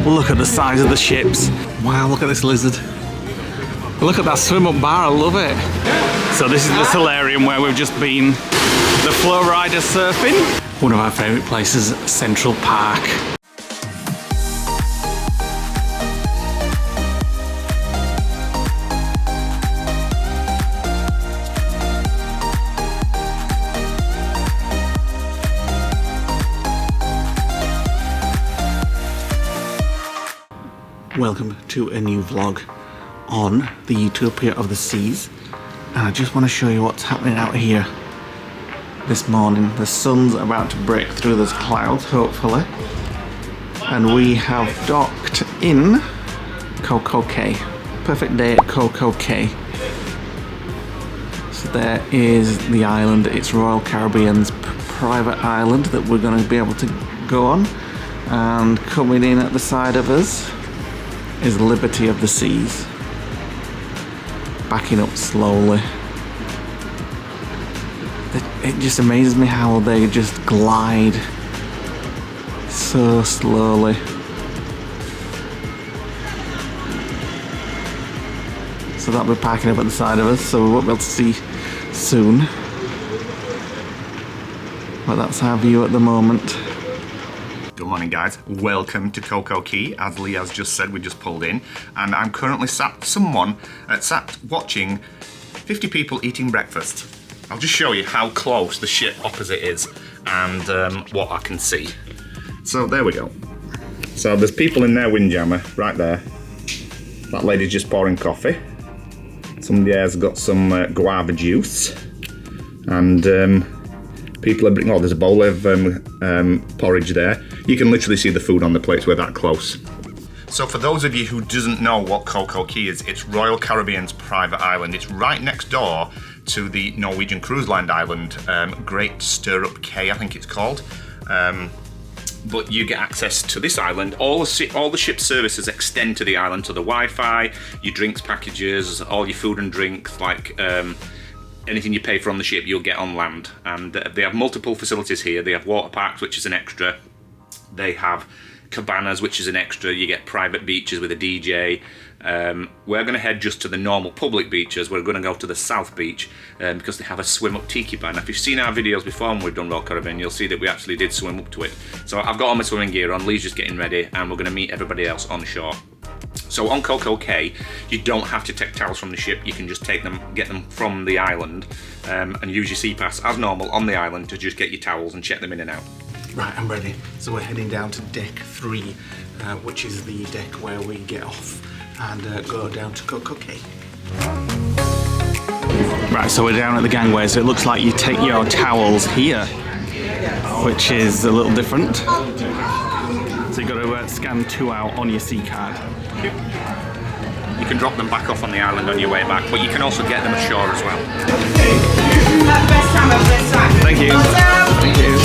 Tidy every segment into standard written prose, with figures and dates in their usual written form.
Look at the size of the ships. Wow, look at this lizard. Look at that swim up bar, I love it. So this is the Solarium where we've just been. The flow rider surfing. One of our favourite places, Central Park. Welcome to a new vlog on the Utopia of the Seas, and I just want to show you what's happening out here this morning. The sun's about to break through those clouds, hopefully, and we have docked in CocoCay. Perfect day at CocoCay. So there is the island. It's Royal Caribbean's private island that we're going to be able to go on, and coming in at the side of us is Liberty of the Seas, backing up slowly. It just amazes me how they just glide so slowly. So that'll be parking up at the side of us, so we won't be able to see soon. But that's our view at the moment. Good morning, guys. Welcome to CocoCay. As Lee has just said, we just pulled in, and I'm currently sat watching 50 people eating breakfast. I'll just show you how close the ship opposite is and what I can see. So there we go. So there's people in there, Windjammer, right there. That lady's just pouring coffee. Somebody has got some guava juice, and people are bringing, oh, there's a bowl of porridge there. You can literally see the food on the plates, we're that close. So for those of you who doesn't know what CocoCay is, it's Royal Caribbean's private island. It's right next door to the Norwegian Cruise Line island, Great Stirrup Cay, I think it's called. But you get access to this island. All the ship services extend to the island, to the Wi-Fi, your drinks packages, all your food and drinks, like anything you pay for on the ship, you'll get on land. And they have multiple facilities here. They have water parks, which is an extra. They have cabanas, which is an extra. You get private beaches with a DJ. We're going to head just to the normal public beaches. We're going to go to the South Beach because they have a swim up tiki bar. Now, if you've seen our videos before when we've done Royal Caribbean, you'll see that we actually did swim up to it. So I've got all my swimming gear on. Lee's just getting ready, and we're going to meet everybody else on shore. So on CocoCay, you don't have to take towels from the ship. You can just take them, get them from the island, and use your sea pass as normal on the island to just get your towels and check them in and out. Right, I'm ready. So we're heading down to deck 3, which is the deck where we get off and go down to CocoCay. Right, so we're down at the gangway, so it looks like you take your towels here, which is a little different. So you've got to scan 2 out on your C card. You can drop them back off on the island on your way back, but you can also get them ashore as well. Thank you. Thank you.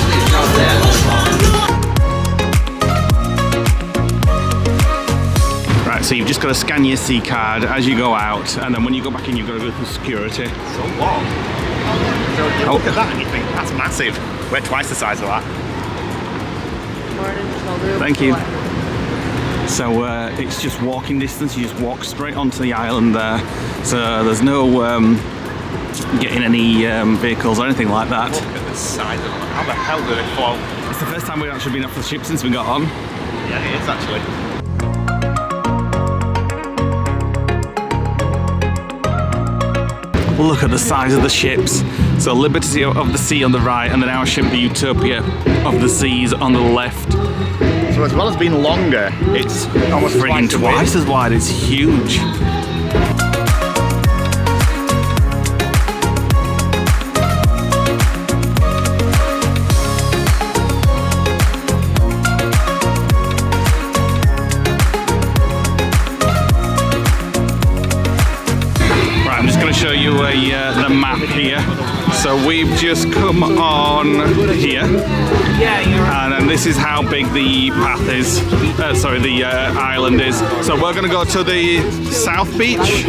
Right, so you've just got to scan your C card as you go out, and then when you go back in, you've got to go through security. So long. So look at that and you think, that's massive. We're twice the size of that. Thank you. So it's just walking distance. You just walk straight onto the island there. So there's no getting any vehicles or anything like that. Look at the size of them. How the hell do they float? It's the first time we've actually been off the ship since we got on. Yeah, it is actually. Look at the size of the ships. So Liberty of the Sea on the right, and then our ship, the Utopia of the Seas, on the left. So as well as being longer, it's almost friggin' twice as wide. It's huge. Right, I'm just going to show you the map here. So we've just come on here, and then this is how big the path is. The island is. So we're going to go to the south beach,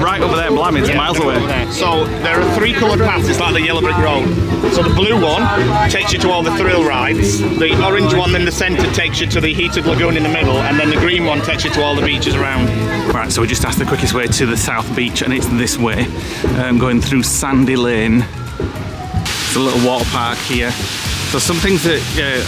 right over there. Blimey, it's miles away. So there are 3 coloured paths. It's like the yellow brick road. So the blue one takes you to all the thrill rides. The orange one in the centre takes you to the heated lagoon in the middle, and then the green one takes you to all the beaches around. Right, so we just asked the quickest way to the south beach, and it's this way, going through Sandy Lane. It's a little water park here. So some things that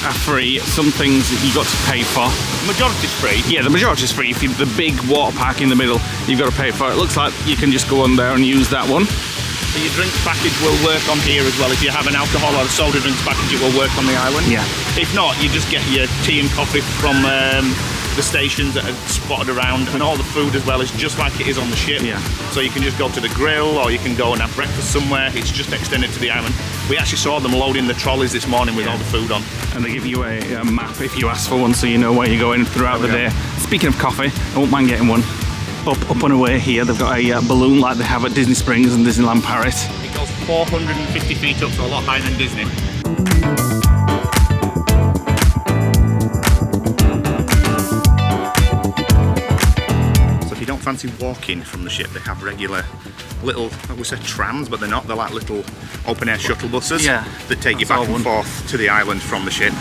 are free, some things that you got to pay for. The majority's free? Yeah, the majority's free. If you the big water park in the middle, you've got to pay for it. It looks like you can just go on there and use that one. So your drinks package will work on here as well. If you have an alcohol or a soda drinks package, it will work on the island. Yeah. If not, you just get your tea and coffee from the stations that are spotted around, and all the food as well is just like it is on the ship. Yeah. So you can just go to the grill, or you can go and have breakfast somewhere. It's just extended to the island. We actually saw them loading the trolleys this morning with all the food on. And they give you a map if you ask for one, so you know where you're going throughout the day. Speaking of coffee, I won't mind getting one. Up and away here, they've got a balloon like they have at Disney Springs and Disneyland Paris. It goes 450 feet up, so a lot higher than Disney. So if you don't fancy walking from the ship, they have regular little, I would say trams, but they're not. They're like little open-air shuttle buses that take you back and forth to the island from the ship.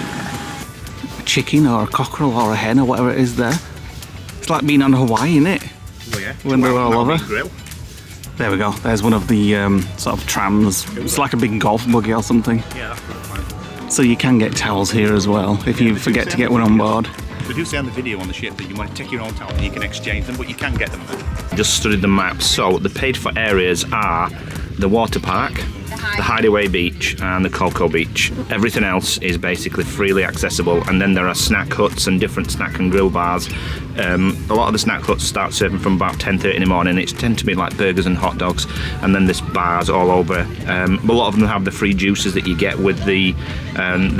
A chicken or a cockerel or a hen or whatever it is there. It's like being on Hawaii, isn't it? Oh yeah. When we're all over. Grill. There we go. There's one of the sort of trams. It's like a big golf buggy or something. Yeah, that's fine. So you can get towels here as well if you forget to get one on board. They do say on the video on the ship that you want to take your own towel and you can exchange them, but you can get them there. Just studied the map. So the paid for areas are the water park, the Hideaway Beach and the Coco Beach. Everything else is basically freely accessible, and then there are snack huts and different snack and grill bars. A lot of the snack huts start serving from about 10:30 in the morning. It tends to be like burgers and hot dogs, and then there's bars all over. A lot of them have the free juices that you get with the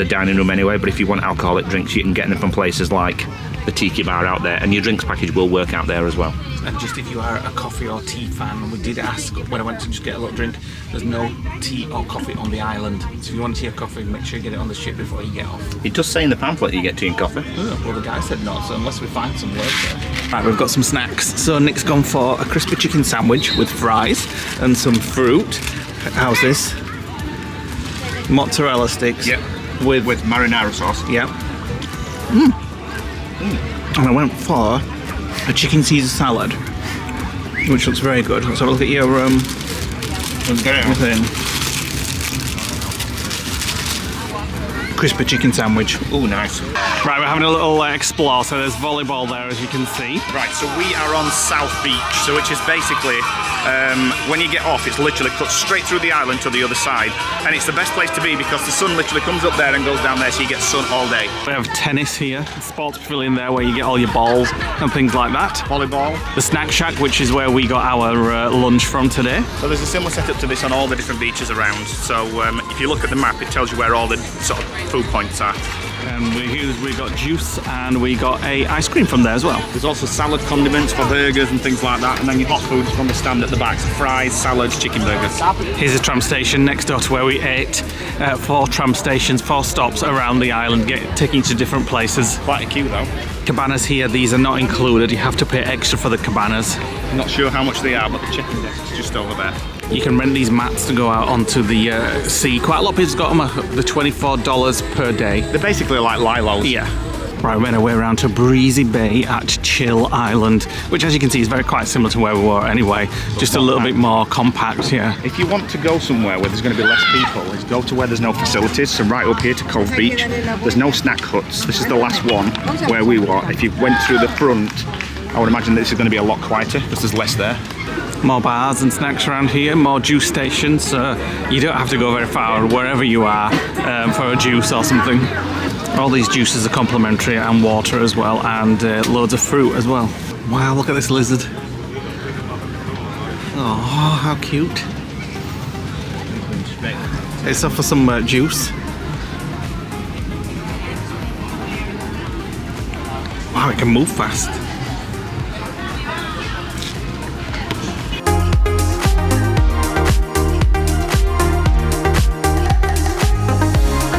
dining room anyway, but if you want alcoholic drinks, you can get them from places like the Tiki bar out there, and your drinks package will work out there as well. And just if you are a coffee or tea fan, we did ask when I went to just get a little drink, there's no tea or coffee on the island. So if you want tea or coffee, make sure you get it on the ship before you get off. It does say in the pamphlet you get tea and coffee. Oh, well, the guy said not, so unless we find some later. Right, we've got some snacks. So Nick's gone for a crispy chicken sandwich with fries and some fruit. How's this? Mozzarella sticks. Yep. With marinara sauce. Yeah. And I went for a chicken Caesar salad, which looks very good. Let's have a look at your thing. Crispy chicken sandwich. Oh, nice. Right, we're having a little explore. So there's volleyball there, as you can see. Right, so we are on South Beach, so which is basically when you get off, it's literally cut straight through the island to the other side, and it's the best place to be because the sun literally comes up there and goes down there, so you get sun all day. We have tennis here, sports pavilion there where you get all your balls and things like that. Volleyball. The snack shack, which is where we got our lunch from today. So there's a similar setup to this on all the different beaches around. So if you look at the map, it tells you where all the sort of food points are. And we got juice and we got a ice cream from there as well. There's also salad condiments for burgers and things like that, and then your hot foods from the stand at the back, so fries, salads, chicken burgers. Here's a tram station next door to where we ate. 4 tram stations, 4 stops around the island, taking to different places. Quite a queue though. Cabanas here, these are not included. You have to pay extra for the cabanas. I'm not sure how much they are, but the chicken desk is just over there. You can rent these mats to go out onto the sea. Quite a lot of people's got them at the $24 per day. They're basically like lilos. Yeah. Right, we made our way around to Breezy Bay at Chill Island, which as you can see is quite similar to where we were anyway, just a little bit more compact, yeah. If you want to go somewhere where there's going to be less people, is go to where there's no facilities. So right up here to Cove Beach, there's no snack huts. This is the last one where we were. If you went through the front, I would imagine that this is going to be a lot quieter because there's less there. More bars and snacks around here, more juice stations, so you don't have to go very far wherever you are for a juice or something. All these juices are complimentary, and water as well, and loads of fruit as well. Wow, look at this lizard. Oh, how cute. It's up for some juice. Wow, it can move fast.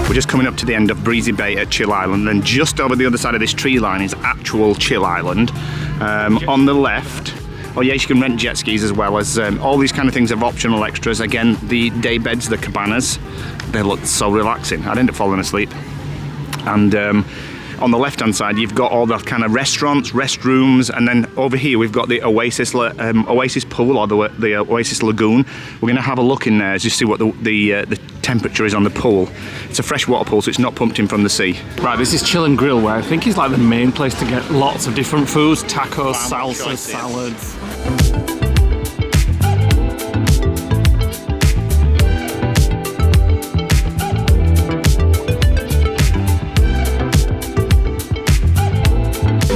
We're just coming up to the end of Breezy Bay at Chill Island, and just over the other side of this tree line is actual Chill Island. On the left, oh yes, you can rent jet skis as well as all these kind of things have optional extras. Again, the day beds, the cabanas, they look so relaxing. I'd end up falling asleep. And on the left hand side you've got all the kind of restaurants, restrooms, and then over here we've got the Oasis pool, or the Oasis Lagoon. We're going to have a look in there just see what the temperature is on the pool. It's a freshwater pool, so it's not pumped in from the sea. Right, this is Chill and Grill, where I think is like the main place to get lots of different foods, tacos, salsas, salads.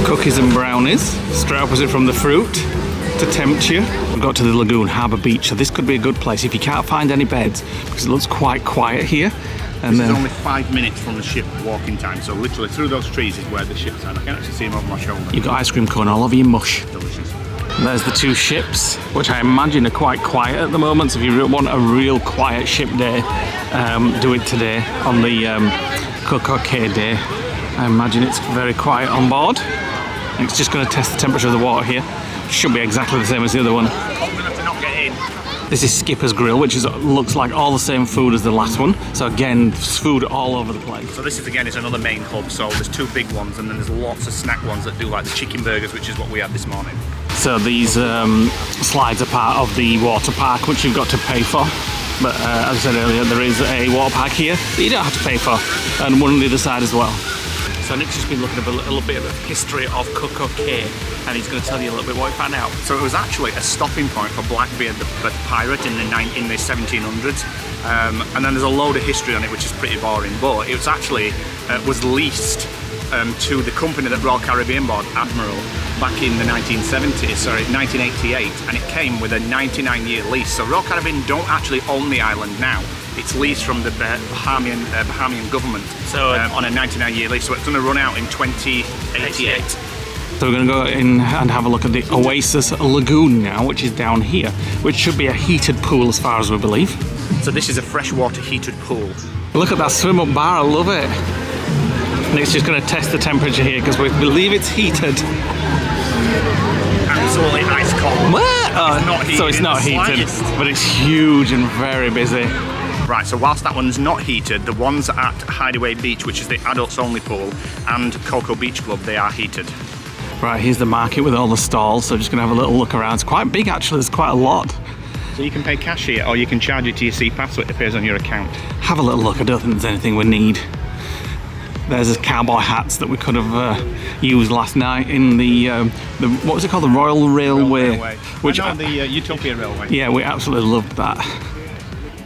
Cookies and brownies, straight opposite from the fruit to tempt you. We've got to the lagoon, Harbour Beach, so this could be a good place if you can't find any beds, because it looks quite quiet here. And this is only 5 minutes from the ship walking time, so literally through those trees is where the ship's at. I can actually see them over my shoulder. You've got ice cream cone all over your mush. Delicious. And there's the two ships, which I imagine are quite quiet at the moment, so if you want a real quiet ship day, do it today on the CocoCay day. I imagine it's very quiet on board. It's just going to test the temperature of the water here. Should be exactly the same as the other one. Confident to not get in. This is Skipper's Grill, which looks like all the same food as the last one. So again, food all over the place. So this is another main hub. So there's two big ones, and then there's lots of snack ones that do like the chicken burgers, which is what we had this morning. So these slides are part of the water park, which you've got to pay for. But as I said earlier, there is a water park here that you don't have to pay for, and one on the other side as well. So Nick's just been looking at a little bit of the history of CocoCay, and he's going to tell you a little bit what he found out. So it was actually a stopping point for Blackbeard the pirate in the 1700s, and then there's a load of history on it which is pretty boring, but it was actually was leased to the company that Royal Caribbean bought, Admiral, back in the 1988, and it came with a 99-year lease. So Royal Caribbean don't actually own the island now. It's leased from the Bahamian government, so on a 99-year lease, so it's going to run out in 2088. So we're going to go in and have a look at the Oasis Lagoon now, which is down here, which should be a heated pool as far as we believe. So this is a freshwater heated pool. Look at that swim up bar, I love it. Nick's just going to test the temperature here because we believe it's heated. Absolutely ice cold. What? It's not heated, so it's not heated, but it's huge and very busy. Right, so whilst that one's not heated, the ones at Hideaway Beach, which is the adults only pool, and Coco Beach Club, they are heated. Right, here's the market with all the stalls, so just going to have a little look around. It's quite big actually, there's quite a lot. So you can pay cash here, or you can charge it to your C-Pass so it appears on your account. Have a little look, I don't think there's anything we need. There's the cowboy hats that we could have used last night in the what was it called, the Royal Railway? Which the Utopia Railway. Yeah, we absolutely loved that.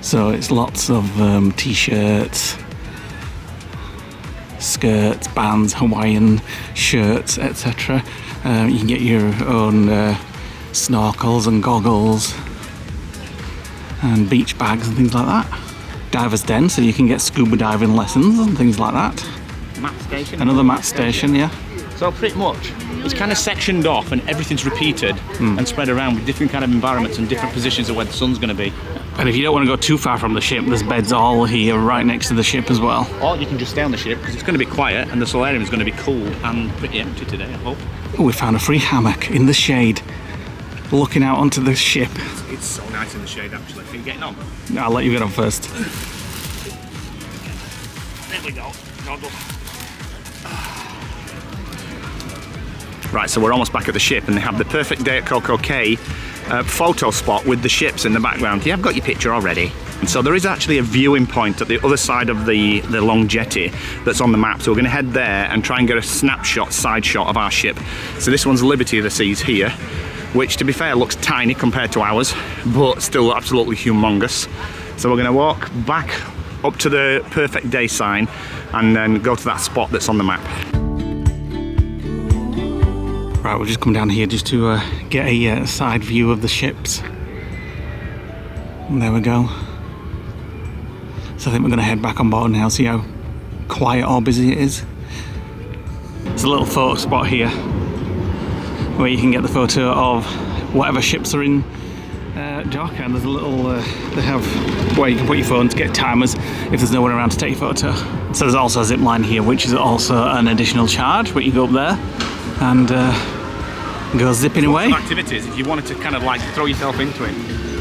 So it's lots of t-shirts, skirts, bands, Hawaiian shirts, etc. You can get your own snorkels and goggles and beach bags and things like that. Diver's Den, so you can get scuba diving lessons and things like that. Mat station. Another mat station, yeah. So pretty much, it's kind of sectioned off and everything's repeated and spread around with different kind of environments and different positions of where the sun's going to be. And if you don't want to go too far from the ship, there's beds all here right next to the ship as well. Or you can just stay on the ship because it's going to be quiet and the solarium is going to be cool and pretty empty today, I hope. Oh, we found a free hammock in the shade, looking out onto the ship. It's so nice in the shade actually. Are you getting on? I'll let you get on first. There we go. Goggle. Right, so we're almost back at the ship and they have the perfect day at CocoCay photo spot with the ships in the background. Yeah, I've got your picture already. And so there is actually a viewing point at the other side of the long jetty that's on the map. So we're going to head there and try and get a snapshot, side shot of our ship. So this one's Liberty of the Seas here, which to be fair looks tiny compared to ours, but still absolutely humongous. So we're going to walk back up to the perfect day sign and then go to that spot that's on the map. Right, we'll just come down here just to get a side view of the ships. And there we go. So I think we're going to head back on board now, see how quiet or busy it is. There's a little photo spot here where you can get the photo of whatever ships are in dock, and there's a little, they have where you can put your phone to get timers if there's no one around to take your photo. So there's also a zip line here, which is also an additional charge, but you go up there and go zipping away. Activities, if you wanted to kind of like throw yourself into it.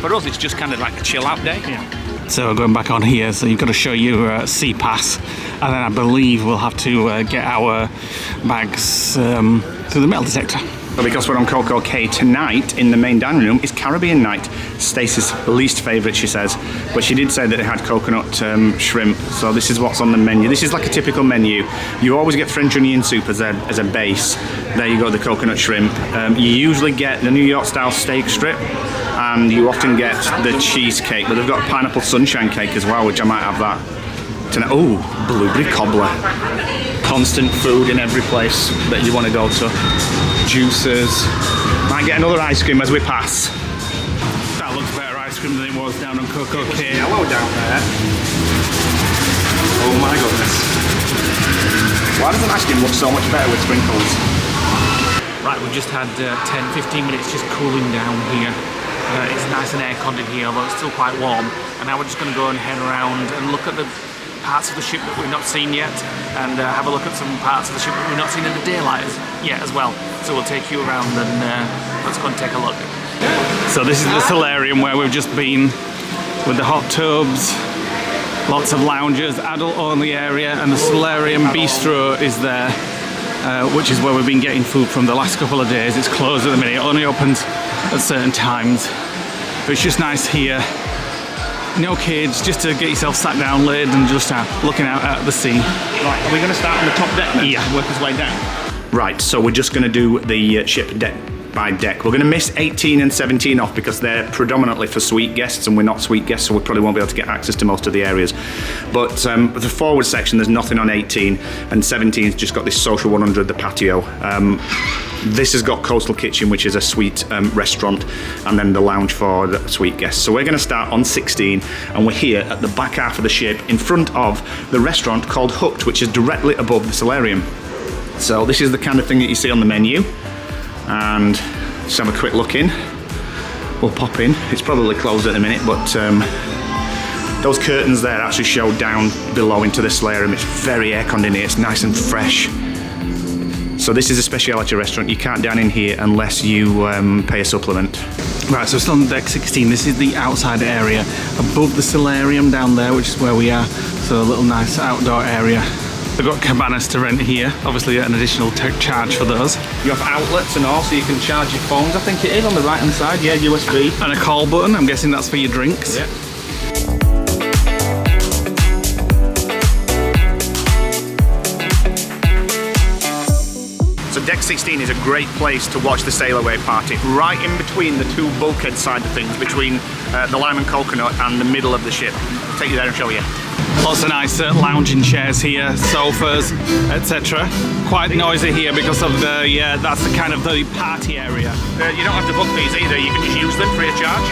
For us, it's just kind of like a chill out day. Yeah. So going back on here, so you've got to show your sea pass, and then I believe we'll have to get our bags through the metal detector. But because we're on CocoCay tonight, in the main dining room is Caribbean night. Stacey's least favourite, she says, but she did say that it had coconut shrimp, so this is what's on the menu. This is like a typical menu. You always get French onion soup as a base. There you go, the coconut shrimp. You usually get the New York style steak strip, and you often get the cheesecake, but they've got pineapple sunshine cake as well, which I might have that tonight. Oh, blueberry cobbler. Constant food in every place that you want to go to. Juices. Might get another ice cream as we pass. That looks better ice cream than it was down on CocoCay. Yellow down there. Oh my goodness. Why doesn't ice cream look so much better with sprinkles? Right, we've just had 10-15 minutes just cooling down here. It's nice and air-conned in here, although it's still quite warm. And now we're just going to go and head around and look at the parts of the ship that we've not seen yet, and have a look at some parts of the ship that we've not seen in the daylight yet as well. So we'll take you around and let's go and take a look. So this is the Solarium where we've just been, with the hot tubs, lots of lounges, adult-only area, and the Solarium Bistro is there, which is where we've been getting food from the last couple of days. It's closed at the minute, it only opens at certain times. But it's just nice here. No kids, just to get yourself sat down, laid, and just looking out at the sea. Right, are we going to start on the top deck then? Yeah. Work our way down? Right, so we're just going to do the ship deck by deck. We're going to miss 18 and 17 off because they're predominantly for suite guests, and we're not suite guests, so we probably won't be able to get access to most of the areas. But the forward section, there's nothing on 18, and 17's just got this social 100, the patio. This has got Coastal Kitchen, which is a suite restaurant, and then the lounge for the suite guests. So we're going to start on 16, and we're here at the back half of the ship in front of the restaurant called Hooked, which is directly above the Solarium. So this is the kind of thing that you see on the menu, and just have a quick look in. We'll pop in. It's probably closed at the minute, but those curtains there actually show down below into the Solarium. It's very air-conned in here. It's nice and fresh. So this is a specialty restaurant. You can't dine in here unless you pay a supplement. Right, so it's on deck 16. This is the outside area above the Solarium down there, which is where we are. So a little nice outdoor area. They've got cabanas to rent here. Obviously an additional charge for those. You have outlets and all, so you can charge your phones. I think it is on the right hand side, yeah, USB. And a call button, I'm guessing that's for your drinks. Yeah. So deck 16 is a great place to watch the sail away party, right in between the two bulkhead side of things, between the lime and coconut and the middle of the ship. I'll take you there and show you. Lots of nice lounging chairs here, sofas, etc. Quite noisy here because of the, that's the kind of the party area. You don't have to book these either, you can just use them free of charge.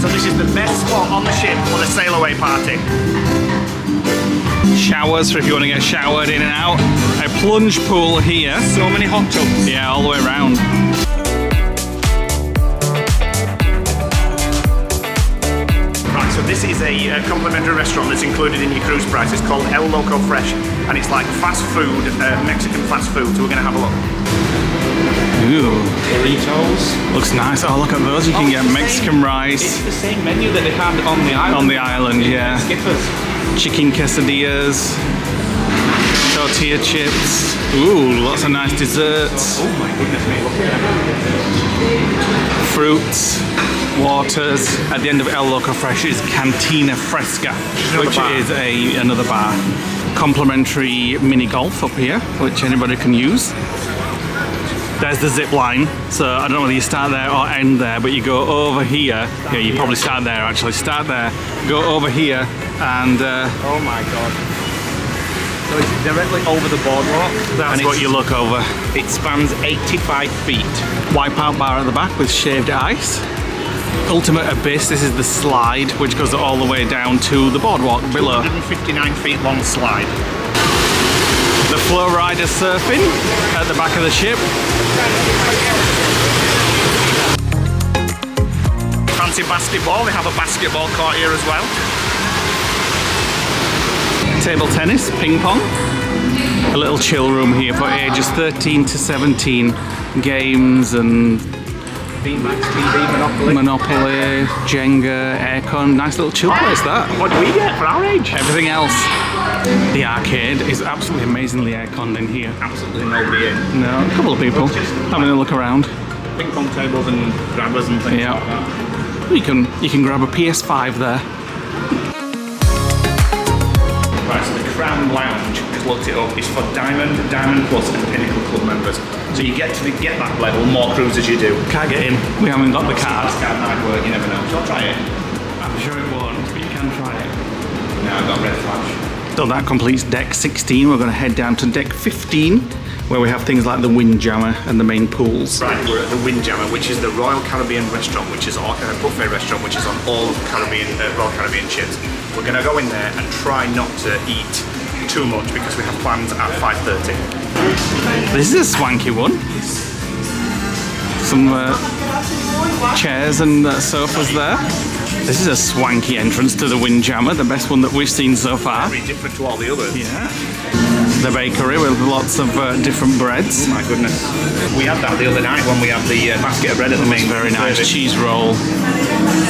So this is the best spot on the ship for the sail away party. Showers for if you want to get showered in and out. A plunge pool here. So many hot tubs. Yeah, all the way around. Right, so this is a complimentary restaurant that's included in your cruise price. It's called El Loco Fresh, and it's like fast food, Mexican fast food, so we're going to have a look. Ooh. Burritos. Looks nice. Oh, look at those. You can get Mexican rice. It's the same menu that they had on the island. On the island, yeah. Skippers. Chicken quesadillas, tortilla chips. Ooh, lots of nice desserts. Oh my goodness me, look at that. Fruits, waters. At the end of El Loco Fresh is Cantina Fresca, which is another bar. Complimentary mini golf up here, which anybody can use. There's the zip line, so I don't know whether you start there or end there, but you go over here. Yeah, you probably start there actually. Start there, go over here, and oh my god. So it's directly over the boardwalk. That's what you look over. It spans 85 feet. Wipeout bar at the back with shaved ice. Ultimate Abyss, this is the slide, which goes all the way down to the boardwalk below. 159 feet long slide. The flow rider surfing at the back of the ship. Fancy basketball, they have a basketball court here as well. Table tennis, ping pong. A little chill room here for ages 13 to 17. Games and Monopoly, Jenga, aircon. Nice little chill place that. What do we get for our age? Everything else. The arcade is absolutely amazingly air-conned in here. Absolutely nobody in. No, a couple of people having a look around. Ping pong tables and grabbers and things like that. You can grab a PS5 there. Right, so the Crown Lounge, just looked it up, is for Diamond Plus and Pinnacle Club members. So you get that level, more cruises you do. Can't get in. We haven't got the card. This card might work, you never know. So I'll try it. I'm sure it won't, but you can try it. Now I've got red flash. So that completes deck 16. We're going to head down to deck 15, where we have things like the Windjammer and the main pools. Right, we're at the Windjammer, which is the Royal Caribbean restaurant, which is a buffet restaurant, which is on all Royal Caribbean ships. We're going to go in there and try not to eat too much because we have plans at 5:30. This is a swanky one. Some chairs and sofas there. This is a swanky entrance to the Windjammer, the best one that we've seen so far. Very different to all the others. Yeah. The bakery with lots of different breads. Oh my goodness. We had that the other night when we had the basket of bread at the main. Very nice. service. Cheese roll.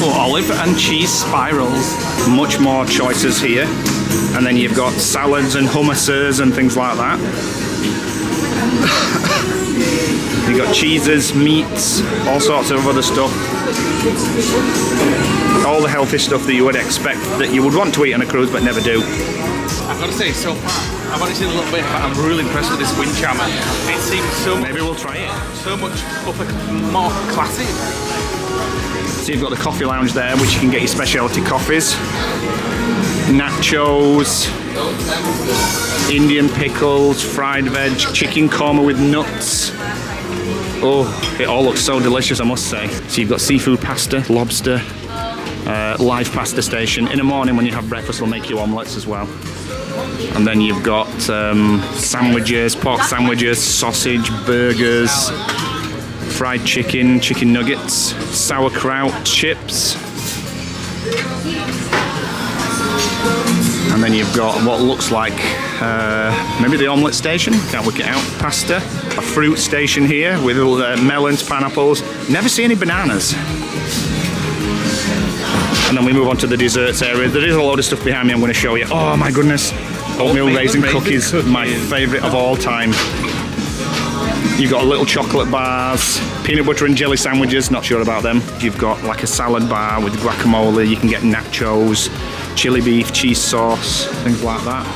Oh, olive and cheese spirals. Much more choices here. And then you've got salads and hummuses and things like that. You've got cheeses, meats, all sorts of other stuff. All the healthy stuff that you would expect that you would want to eat on a cruise but never do. I've got to say, so far, I've only seen a little bit, but I'm really impressed with this Windjammer. It seems so much, Maybe we'll try it. so much more classic. So you've got the coffee lounge there, which you can get your specialty coffees. Nachos, Indian pickles, fried veg, chicken korma with nuts. Oh, it all looks so delicious, I must say. So you've got seafood pasta, lobster, live pasta station. In the morning when you have breakfast, they'll make you omelettes as well. And then you've got sandwiches, pork sandwiches, sausage, burgers, fried chicken, chicken nuggets, sauerkraut, chips. And then you've got what looks like maybe the omelette station, can't work it out, pasta, a fruit station here with melons, pineapples, never see any bananas. And then we move on to the desserts area. There is a load of stuff behind me I'm going to show you. Oh my goodness, oatmeal raisin cookies, my favourite of all time. You've got little chocolate bars, peanut butter and jelly sandwiches, not sure about them. You've got like a salad bar with guacamole, you can get nachos, chili beef, cheese sauce, things like that.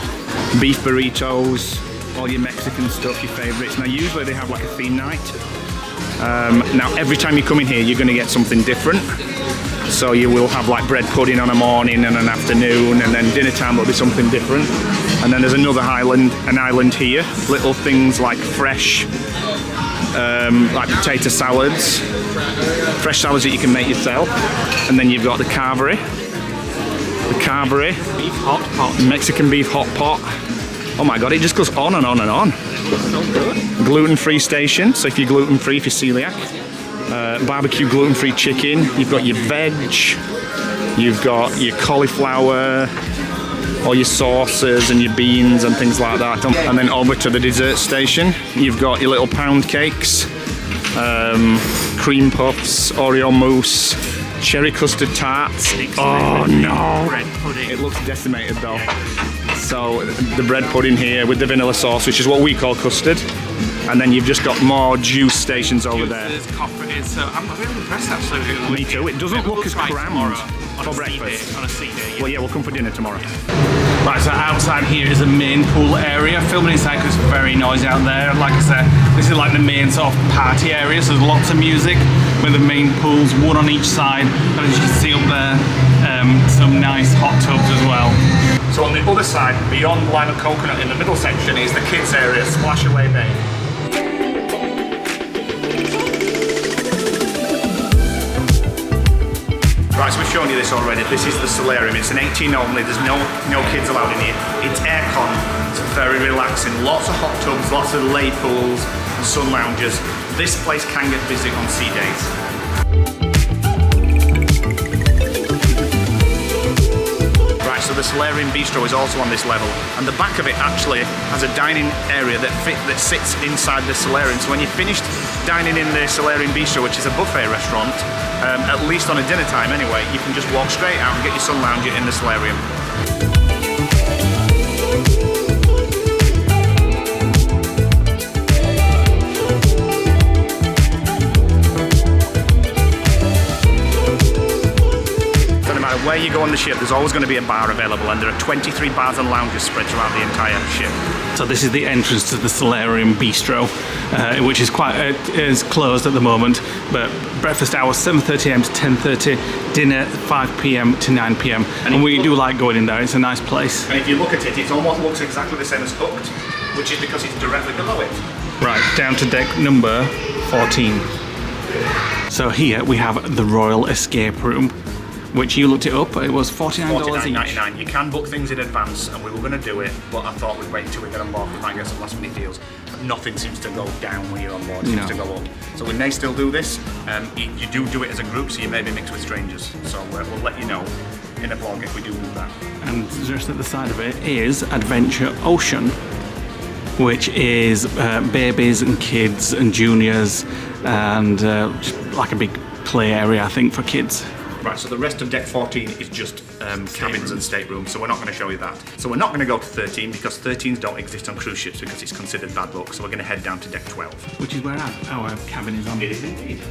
Beef burritos, all your Mexican stuff, your favourites. Now usually they have like a theme night. Now every time you come in here you're going to get something different. So you will have like bread pudding on a morning and an afternoon, and then dinner time will be something different. And then there's another an island here, little things like fresh, like potato salads, fresh salads that you can make yourself. And then you've got the carvery, beef hot pot, Mexican beef hot pot. Oh my god, it just goes on and on and on. So good. Gluten-free station, so if you're gluten-free, if you're celiac. Barbecue gluten-free chicken, you've got your veg, you've got your cauliflower, all your sauces and your beans and things like that. And then over to the dessert station, you've got your little pound cakes, cream puffs, Oreo mousse, cherry custard tarts. Oh no! It looks decimated though. So the bread pudding here with the vanilla sauce, which is what we call custard. And then you've just got more juice stations over there. I'm really impressed actually. Me too. It doesn't look as crammed for breakfast. On a sea day. Well, yeah, we'll come for dinner tomorrow. Right, so outside here is the main pool area. Filming inside because it's very noisy out there. Like I said, this is like the main sort of party area. So there's lots of music with the main pools, one on each side. And as you can see up there, some nice hot tubs as well. So on the other side, beyond Lime and Coconut in the middle section, is the kids area, Splash Away Bay. Right, so we've shown you this already. This is the Solarium. It's an 18 only. There's no kids allowed in here. It's aircon It's very relaxing. Lots of hot tubs, lots of lay pools, and sun lounges. This place can get busy on sea days. Right, so the Solarium Bistro is also on this level, and the back of it actually has a dining area that sits inside the Solarium. So when you're finished dining in the Solarium Bistro, which is a buffet restaurant, at least on a dinner time anyway, you can just walk straight out and get your sun lounger in the Solarium. Where you go on the ship, there's always going to be a bar available, and there are 23 bars and lounges spread throughout the entire ship. So this is the entrance to the Solarium Bistro, which is is closed at the moment, but breakfast hours 7:30 a.m. to 10:30, dinner 5 p.m. to 9 p.m. And we do like going in there, it's a nice place. And if you look at it, it almost looks exactly the same as Hooked, which is because it's directly below it. Right, down to deck number 14. So here we have the Royal Escape Room, which you looked it up, it was $49 each. $49.99. You can book things in advance, and we were going to do it, but I thought we'd wait until we get on board. We might get some last minute deals. But nothing seems to go down when you're on board, it seems to go up. So we may still do this. You do it as a group, so you may be mixed with strangers. So we'll let you know in a vlog if we do that. And just at the side of it is Adventure Ocean, which is babies and kids and juniors, and like a big play area, I think, for kids. Right, so the rest of deck 14 is just cabins and staterooms, so we're not going to show you that. So we're not going to go to 13 because 13s don't exist on cruise ships because it's considered bad luck, so we're going to head down to deck 12. Which is where our cabin is on. It is indeed.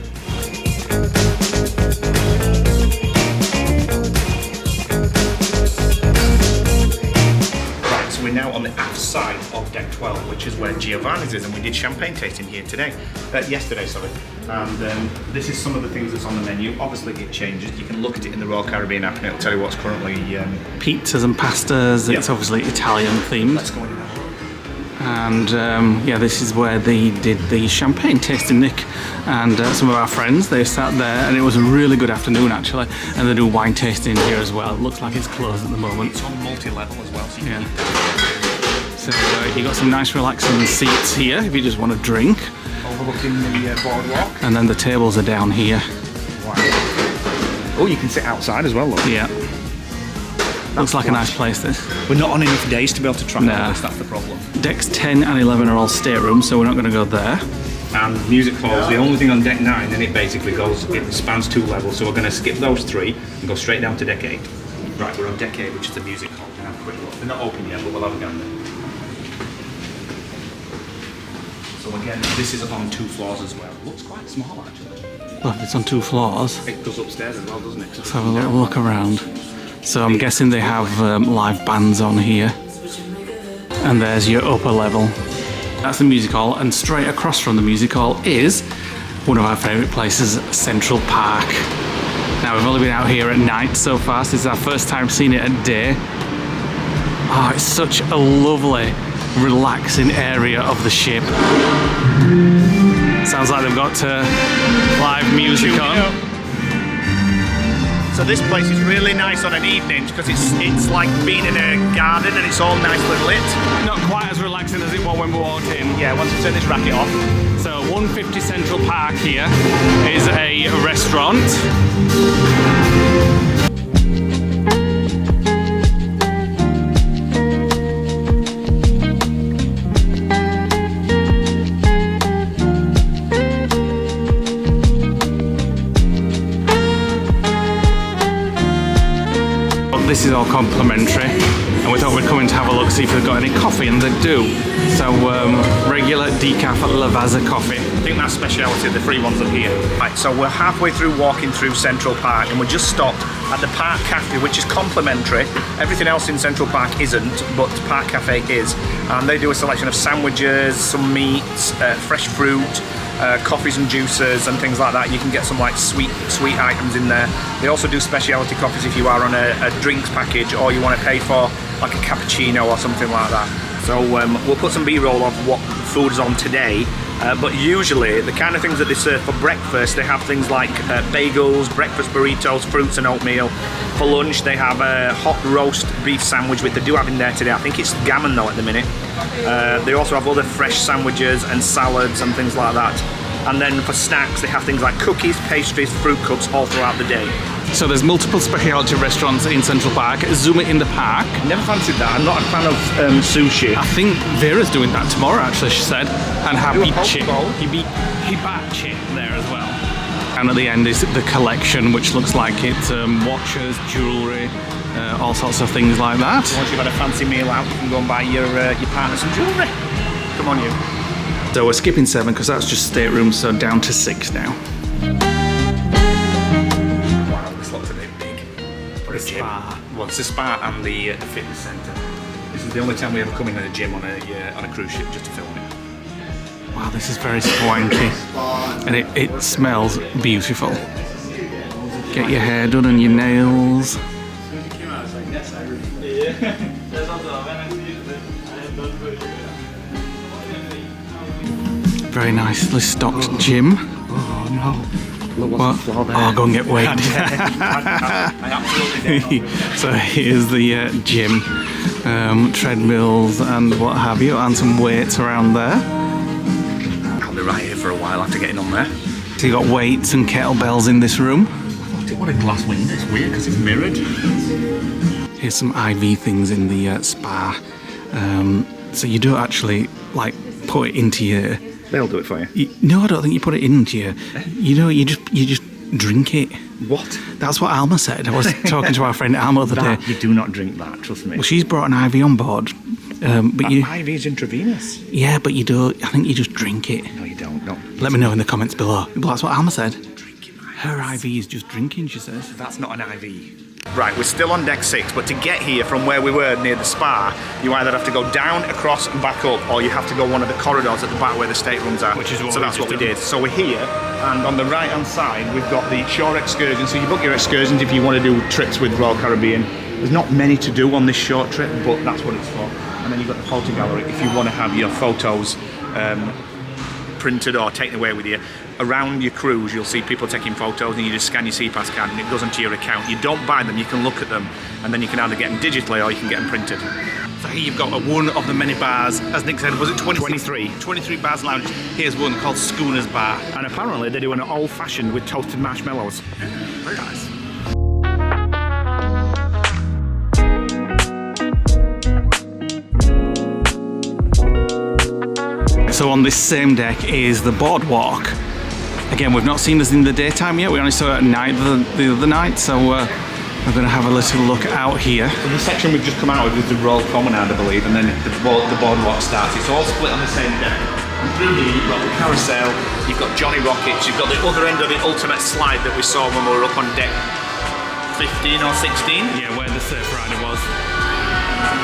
Right, so we're now on the aft side of deck 12, which is where Giovanni's is, and we did champagne tasting here yesterday, sorry. And this is some of the things that's on the menu. Obviously it changes. You can look at it in the Royal Caribbean app and it'll tell you what's currently... pizzas and pastas, it's obviously Italian themed. Let's go in now. And yeah, this is where they did the champagne tasting, Nick and some of our friends. They sat there, and it was a really good afternoon actually, and they do wine tasting here as well. It looks like it's closed at the moment. It's on multi-level as well, so you can So you got some nice relaxing seats here if you just want to drink. overlooking the boardwalk. And then the tables are down here. Wow. Oh, you can sit outside as well, look. Yeah. Looks like a nice place, this. We're not on enough days to be able to track all this, that's the problem. Decks 10 and 11 are all staterooms, so we're not going to go there. And music halls, the only thing on deck 9, then it basically goes, it spans 2 levels, so we're going to skip those 3 and go straight down to deck 8. Right, we're on deck 8, which is the music hall. We're going to have a quick look. They're not open yet, but we'll have a gander. So again, this is on 2 floors as well. It looks quite small actually. Well, if it's on 2 floors. It goes upstairs as well, doesn't it? Let's have a little look around. So I'm guessing they have live bands on here. And there's your upper level. That's the music hall, and straight across from the music hall is one of our favourite places, Central Park. Now we've only been out here at night so far, so this is our first time seeing it at day. Oh, it's such a lovely, relaxing area of the ship. Sounds like they've got live music on. So this place is really nice on an evening because it's like being in a garden and it's all nicely lit. Not quite as relaxing as it was when we walked in. Yeah, once you turn this racket off. So 150 Central Park here is a restaurant. This is all complimentary, and we thought we'd come in to have a look, see if they've got any coffee, and they do. So regular decaf Lavazza coffee. I think that's speciality, the free ones up here. Right, so we're halfway through walking through Central Park, and we just stopped at the Park Cafe, which is complimentary. Everything else in Central Park isn't, but Park Cafe is. And they do a selection of sandwiches, some meats, fresh fruit, coffees and juices and things like that. You can get some like sweet items in there. They also do specialty coffees if you are on a drinks package, or you want to pay for like a cappuccino or something like that. So we'll put some B-roll of what food is on today, But usually, the kind of things that they serve for breakfast, they have things like bagels, breakfast burritos, fruits and oatmeal. For lunch, they have a hot roast beef sandwich, which they do have in there today. I think it's gammon though at the minute. They also have other fresh sandwiches and salads and things like that. And then for snacks, they have things like cookies, pastries, fruit cups all throughout the day. So there's multiple specialty restaurants in Central Park. Zoom it in the park. Never fancied that. I'm not a fan of sushi. I think Vera's doing that tomorrow, actually, she said. And hibachi there as well. And at the end is the collection, which looks like it's watches, jewellery, all sorts of things like that. Once you've had a fancy meal out, you can go and buy your partner some jewellery. Come on, you. So we're skipping 7 because that's just staterooms, so down to 6 now. Wow, this looks a bit big. For a spa. Well, it's a spa and the fitness centre. This is the only time we ever come in a gym on a cruise ship just to film it. Wow, this is very swanky. And it smells beautiful. Get your hair done and your nails. Very nicely stocked gym. Oh no. What? Oh, go and get weighed. So here's the gym. Treadmills and what have you, and some weights around there. I'll be right here for a while after getting on there. So you got weights and kettlebells in this room. What a glass window. It's weird because it's mirrored. Here's some IV things in the spa. So you don't actually like put it into your... They'll do it for you. No, I don't think you put it into you. You know, you just drink it. What? That's what Alma said. I was talking to our friend Alma the other day. You do not drink that, trust me. Well, she's brought an IV on board. But you... IV is intravenous. Yeah, but you don't... I think you just drink it. No, you don't. No. Let me know in the comments below. Well, that's what Alma said. Drinking Her IV is just drinking, she says. That's not an IV. Right, we're still on deck 6, but to get here from where we were near the spa, you either have to go down, across and back up, or you have to go one of the corridors at the back where the staterooms are. Which is what so that's what we did. So we're here, and on the right hand side we've got the shore excursion. So you book your excursions if you want to do trips with Royal Caribbean. There's not many to do on this short trip, but that's what it's for. And then you've got the photo gallery if you want to have your photos printed or taken away with you. Around your cruise you'll see people taking photos and you just scan your CPAS card and it goes onto your account. You don't buy them, you can look at them and then you can either get them digitally or you can get them printed. So here you've got one of the many bars, as Nick said, was it 23? 23 bars lounge. Here's one called Schooner's Bar. And apparently they do an old fashioned with toasted marshmallows. Very nice. So on this same deck is the Boardwalk. Again, we've not seen this in the daytime yet. We only saw it at night the other night, so we're going to have a little look out here. So the section we've just come out of is the Royal Promenade, I believe, and then the Boardwalk starts. It's all split on the same deck. And through here you've got the carousel, you've got Johnny Rockets, you've got the other end of the ultimate slide that we saw when we were up on deck 15 or 16. Yeah, where the surf rider was.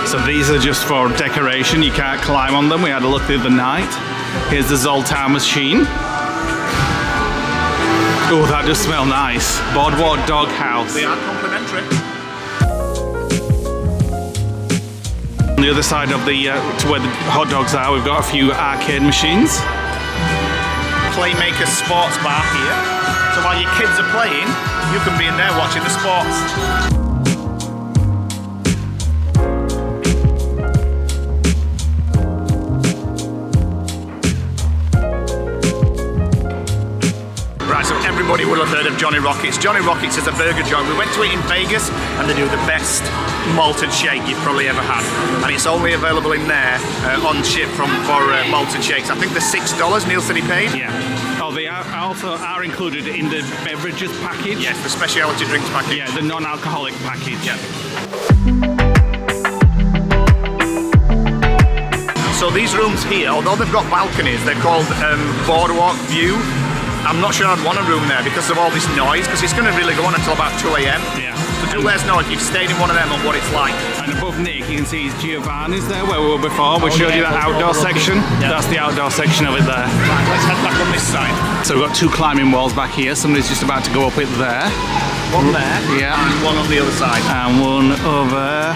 So these are just for decoration, you can't climb on them. We had a look the other night. Here's the Zoltar machine. Oh, that does smell nice. Boardwalk Dog House. They are complimentary. On the other side of the, to where the hot dogs are, we've got a few arcade machines. Playmaker Sports Bar here. So while your kids are playing, you can be in there watching the sports. Everybody will have heard of Johnny Rockets. Johnny Rockets is a burger joint. We went to it in Vegas and they do the best malted shake you've probably ever had. And it's only available in there on ship for malted shakes. I think they're $6, Neil said he paid. Yeah. Oh, they also are included in the beverages package? Yes, the specialty drinks package. Yeah, the non-alcoholic package. Yeah. So these rooms here, although they've got balconies, they're called Boardwalk View. I'm not sure I'd want a room there because of all this noise, because it's going to really go on until about 2 AM. Yeah. So do let us know if you've stayed in one of them and what it's like. And And above Nick, you can see his Giovanni's there where we were before. We showed you that outdoor section. Yeah. That's the outdoor section of it there. Right, let's head back on this side. So we've got 2 climbing walls back here. Somebody's just about to go up it there. One there, Yeah. and one on the other side. And one over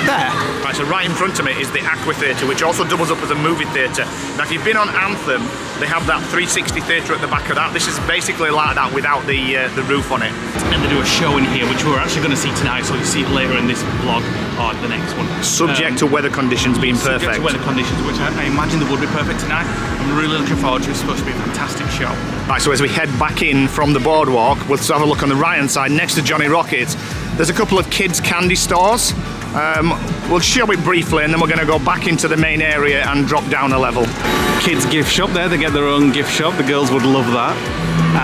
there. Right, so right in front of me is the AquaTheater, which also doubles up as a movie theatre. Now, if you've been on Anthem, they have that 360 theatre at the back of that. This is basically like that without the roof on it. And they do a show in here, which we're actually going to see tonight, so you'll see it later in this vlog or the next one. Subject to weather conditions being perfect. Subject to weather conditions, which I imagine they would be perfect tonight. I'm really looking forward to it. It's supposed to be a fantastic show. Right, so as we head back in from the boardwalk, we'll have a look on the right-hand side next to Johnny Rockets. There's a couple of kids' candy stores. We'll show it briefly and then we're going to go back into the main area and drop down a level. Kids gift shop there, they get their own gift shop. The girls would love that.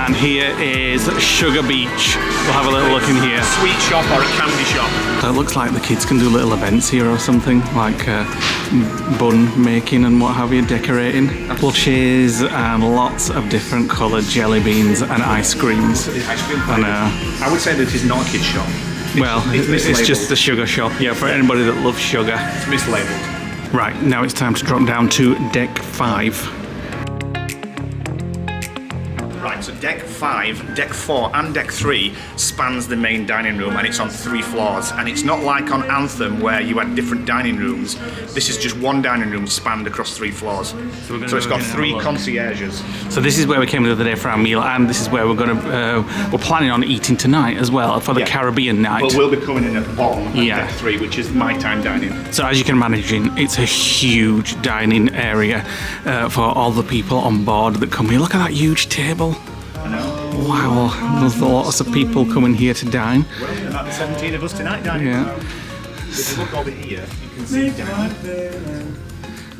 And here is Sugar Beach. We'll have a little look in here. Sweet shop or a candy shop. So it looks like the kids can do little events here or something, like bun making and what have you, decorating. Plushes and lots of different coloured jelly beans and ice creams. I would say that it's not a kid's shop. It's just the sugar shop, yeah, for anybody that loves sugar. It's mislabeled. Right, now it's time to drop down to deck 5. Right, so deck 5, deck 4 and deck 3 spans the main dining room and it's on 3 floors. And it's not like on Anthem where you had different dining rooms. This is just one dining room spanned across 3 floors. So it's got 3 concierges. So this is where we came the other day for our meal, and this is where we're planning on eating tonight as well for the Caribbean night. But we'll be coming in at the bottom of Yeah. deck 3, which is my time dining. So as you can imagine, it's a huge dining area for all the people on board that come here. Look at that huge table. I know. Wow, there's lots of people coming here to dine. We're about 17 of us tonight dining. Yeah. If you look over here, you can see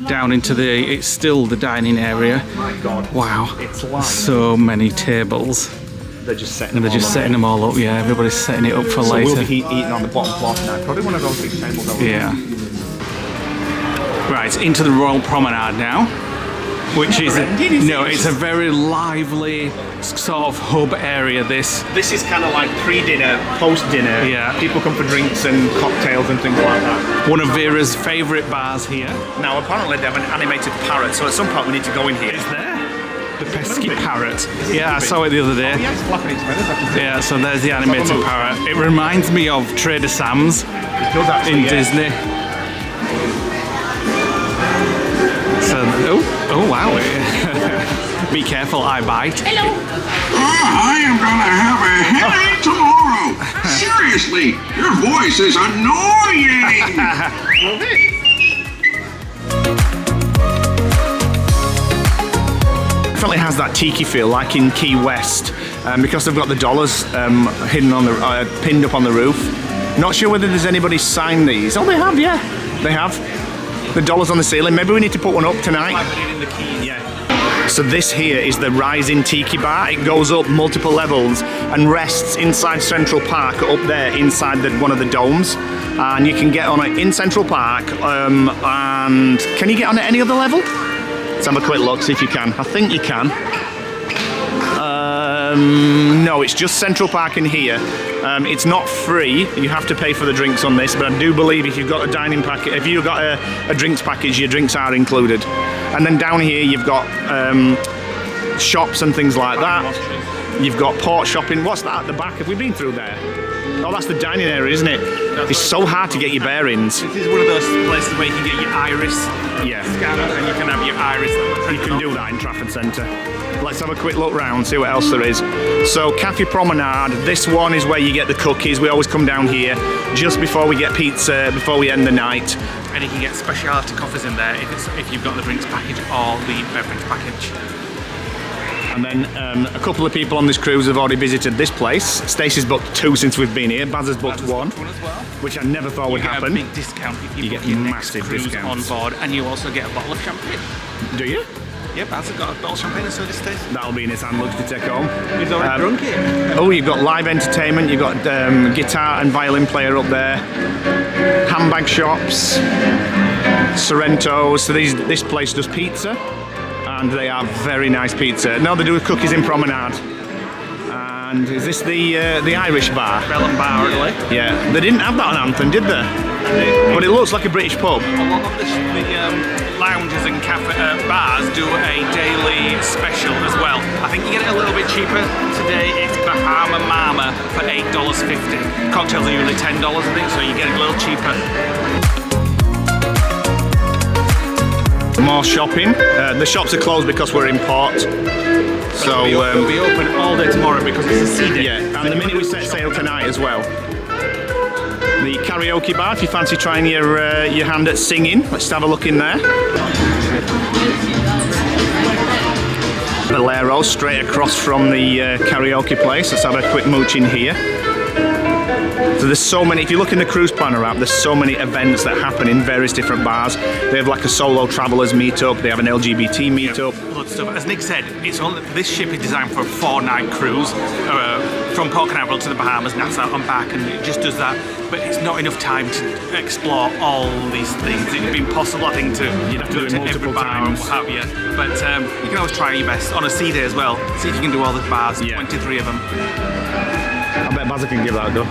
Down into it's still the dining area. My God. Wow, It's like so many tables. they're just setting And they're just setting them all up, yeah, everybody's setting it up for So later. we'll be eating on the bottom floor tonight. Probably one of those big tables over there. Yeah. Right, into the Royal Promenade now, which is it's a very lively sort of hub area. This is kind of like pre-dinner, post-dinner. Yeah. People come for drinks and cocktails and things like that. one of Vera's favourite bars here. Now, apparently they have an animated parrot, so at some point we need to go in here. Is there? The pesky parrot. Yeah, I saw it the other day. Yeah, it's flapping its feathers. I can see. Yeah, so there's the animated parrot. It reminds me of Trader Sam's It does actually, in yeah. Disney. So, oh wow. Be careful, I bite. Hello. I am gonna have a headache tomorrow. Seriously, your voice is annoying. Definitely has that tiki feel, like in Key West, because they've got the dollars hidden on the pinned up on the roof. Not sure whether there's anybody signed these. Oh, they have, yeah, they have. The dollars on the ceiling. Maybe we need to put one up tonight. So this here is the Rising Tiki Bar. It goes up multiple levels and rests inside Central Park, up there inside one of the domes. And you can get on it in Central Park. And can you get on it any other level? Let's have a quick look, see if you can. I think you can. No, it's just Central Park in here. It's not free. You have to pay for the drinks on this, but I do believe if you've got a dining package, if you've got a drinks package, your drinks are included. And then down here you've got shops and things like that. You've got port shopping. What's that at the back? Have we been through there? Oh, that's the dining area, isn't it? It's so hard to get your bearings. This is one of those places where you can get your iris Scan and you can have your iris. You can do that in Trafford Centre. Let's have a quick look round, see what else there is. So, Cafe Promenade, this one is where you get the cookies. We always come down here just before we get pizza, before we end the night. And you can get specialty coffees in there if you've got the drinks package or the beverage package. And then a couple of people on this cruise have already visited this place. Stacey's booked 2 since we've been here. Baz has booked 1, as well. which I never thought would happen. You get a big discount if you get book your massive next cruise discounts on board, and you also get a bottle of champagne. Do you? Yep, Baz has got a bottle of champagne, so this stays. That'll be in his hand, looks to take home. He's already drunk it. Oh, you've got live entertainment. You've got guitar and violin player up there. Handbag shops. Sorrento's. So this place does pizza. And they are very nice pizza. No, they do cookies in Promenade. And is this the Irish bar? Bell and Bar, really. Yeah, they didn't have that on Anthem, did they? But it looks like a British pub. A lot of the lounges and bars do a daily special as well. I think you get it a little bit cheaper. Today it's Bahama Mama for $8.50. Cocktails are usually $10, I think, so you get it a little cheaper. More shopping. The shops are closed because we're in port. So we'll be open all day tomorrow because it's a sea day. Yeah, and the minute we set sail tonight as well. The karaoke bar, if you fancy trying your hand at singing, let's have a look in there. Bolero, straight across from the karaoke place. Let's have a quick mooch in here. So there's so many, if you look in the cruise planner app, there's so many events that happen in various different bars. They have like a solo travelers meetup, they have an LGBT meetup. Lots of stuff. As Nick said, this ship is designed for a 4-night cruise from Port Canaveral to the Bahamas, Nassau and back, and it just does that. But it's not enough time to explore all these things. It'd be impossible, I think, to go to every bar and what have you. But you can always try your best on a sea day as well. See if you can do all the bars, 23 of them. I bet Bazza can give that a go.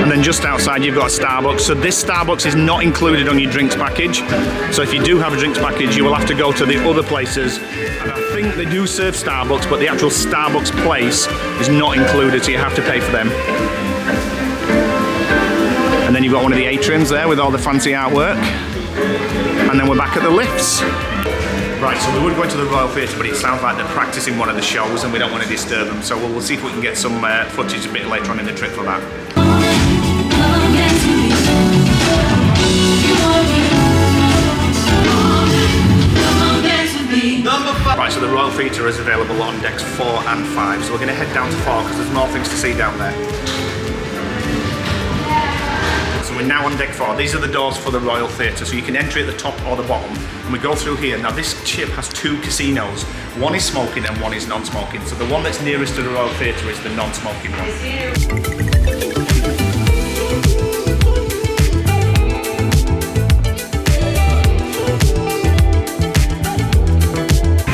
And then just outside you've got a Starbucks. So this Starbucks is not included on your drinks package. So if you do have a drinks package, you will have to go to the other places. And I think they do serve Starbucks, but the actual Starbucks place is not included, so you have to pay for them. And then you've got one of the atriums there with all the fancy artwork. And then we're back at the lifts. Right, so we would go into the Royal Theatre, but it sounds like they're practicing one of the shows and we don't want to disturb them. So we'll see if we can get some footage a bit later on in the trip for that. Right, so the Royal Theatre is available on decks 4 and 5. So we're going to head down to 4 because there's more things to see down there. So we're now on deck 4. These are the doors for the Royal Theatre, so you can enter at the top or the bottom. And we go through here. Now this ship has 2 casinos. One is smoking and one is non-smoking. So the one that's nearest to the Royal Theatre is the non-smoking one.